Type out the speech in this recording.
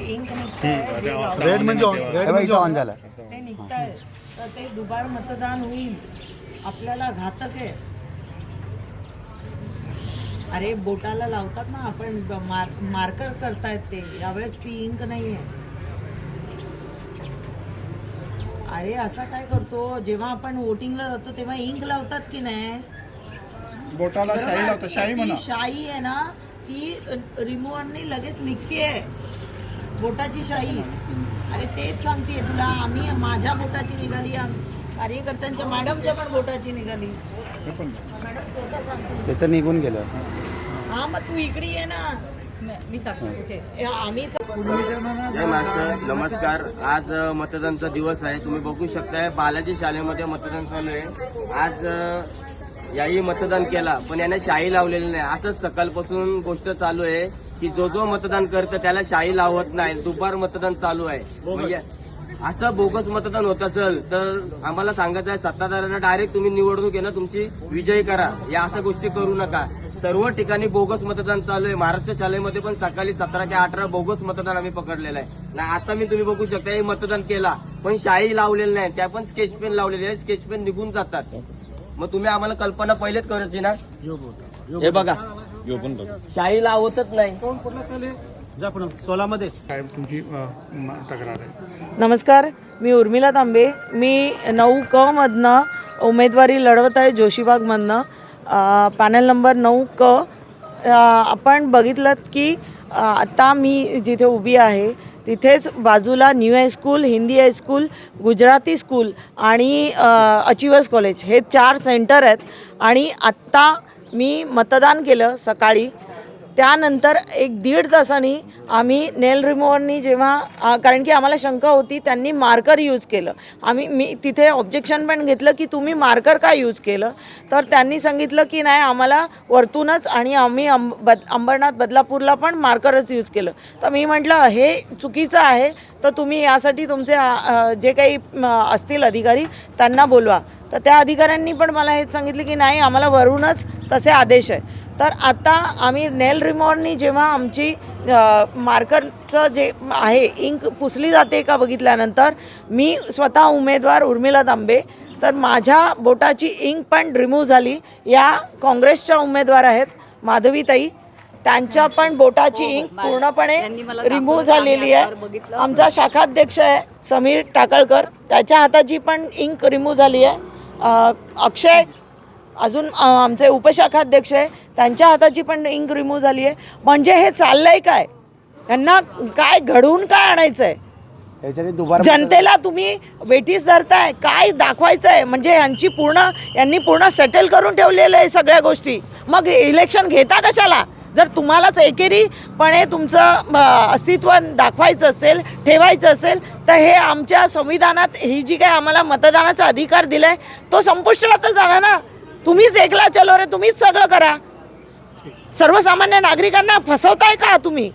Inc निघतंय red म्हणजे on झाला. ते निघतंय तर ते दुबार मतदान होईल, आपल्याला घातक आहे. अरे बोटाला लावतात ना आपण, मार्कर करतायत ते, यावेळेस ती इंक नाही आहे. अरे असा काय करतो, जेव्हा आपण वोटिंगला जातो तेव्हा इंक लावतात की नाही, बोटाला शाई लावतो. शाई म्हणा, शाई आहे ना ती रिमूव्हरनी लगेच निघते, बोटाची शाई. अरे तेच सांगते तुला, आम्ही माझ्या बोटाची निघाली, कार्यकर्त्यांच्या मॅडमच्या पण बोटाची निघाली. ते तर निघून गेलं. हा मग तू इकडे ये ना, मी सांगते आम्ही जय मास्टर, नमस्कार. आज मतदानचा दिवस आहे. तुम्ही बघू शकताय बालाजी शाळेमध्ये मतदान चालू आहे. आज याही मतदान केला, पण याने शाई लावलेली नाही. असंच सकाळपासून गोष्ट चालू आहे की जो मतदान करतं त्याला शाई लावत नाही. दुपार मतदान चालू आहे. म्हणजे असं बोगस मतदान होत असेल तर आम्हाला सांगायचं आहे, सत्ताधाऱ्यांना डायरेक्ट तुम्ही निवडणूक आहे ना तुमची विजयी करा. या अशा गोष्टी करू नका. सर्व ठिकाणी बोगस मतदान चालू आहे. महाराष्ट्र शाळेमध्ये पण सकाळी 17 ते 18 बोगस मतदान आम्ही पकडलेलं आहे. ना आता तुम्ही बघू शकता, हे मतदान केला पण शाई लावलेली नाही, त्या पण स्केच पेन लावलेली आहे. स्केच पेन निघून जातात. मग तुम्ही आम्हाला कल्पना पहिलेच करायची ना. हे बघा, शाई लावतच नाही. सोलामध्ये साहेब तुमची तक्रार आहे. नमस्कार, मी उर्मिला तांबे. मी 9क मधनं उमेदवारी लढवत आहे, जोशीबागमधनं. Panel number 9क. आपण बघितलं की आता मी जिथे उभी आहे तिथेच बाजूला new high school, Hindi high school, Gujarati school आणि अचिव्हर्स कॉलेज हे 4 सेंटर आहेत. आणि आत्ता मी मतदान केलं सकाळी. त्यानंतर 1-1.5 तासांनी आम्ही नेल रिमूव्हरनी जेव्हा, कारण की आम्हाला शंका होती, त्यांनी मार्कर यूज केलं. मी तिथे ऑब्जेक्शन पण घेतलं की तुम्ही मार्कर का यूज केलं, तर त्यांनी सांगितलं की नाही आम्हाला वरतूनच, आणि आम्ही अंबरनाथ बदलापूरला पण मार्करच यूज केलं. तर मी म्हटलं हे चुकीचं आहे, तर तुम्ही यासाठी तुमचे जे काही असतील अधिकारी त्यांना बोलवा. तर त्या अधिकाऱ्यांनी पण मला हेच सांगितलं की नाही आम्हाला वरूनच तसे आदेश आहे. तर आता आम्ही नेल रिमूव्हरनी जेव्हा आमची मार्करचं जे आहे इंक पुसली जाते का बघितल्यानंतर, मी स्वतः उमेदवार उर्मिला तांबे, तर माझ्या बोटाची इंक पण रिमूव्ह झाली. या काँग्रेसच्या उमेदवार आहेत माधवीताई, त्यांच्या पण बोटाची इंक पूर्णपणे रिमूव्ह झालेली आहे. आमचा शाखाध्यक्ष आहे समीर टाकळकर, त्याच्या हाताची पण इंक रिमूव्ह झाली आहे. अक्षय अजून आमचे उपशाखाध्यक्ष आहे, त्यांच्या हाताची पण इंक रिमूव्ह झाली आहे. म्हणजे हे चाललंय काय, यांना काय घडवून काय आणायचं आहे, जनतेला तुम्ही वेठीस धरताय, काय दाखवायचं आहे. म्हणजे यांनी पूर्ण सेटल करून ठेवलेलं आहे सगळ्या गोष्टी. मग इलेक्शन घेता कशाला, जर तुम्हालाच एकेरीपणे तुमचं अस्तित्व दाखवायचं असेल, ठेवायचं असेल, तर हे आमच्या संविधानात ही जी काय आम्हाला मतदानाचा अधिकार दिला आहे तो संपुष्टातच जाणार ना. तुम्हीच एकला चलो रे, तुम्हीच सगळं करा. सर्वसामान्य नागरिकांना फसवताय का तुम्ही.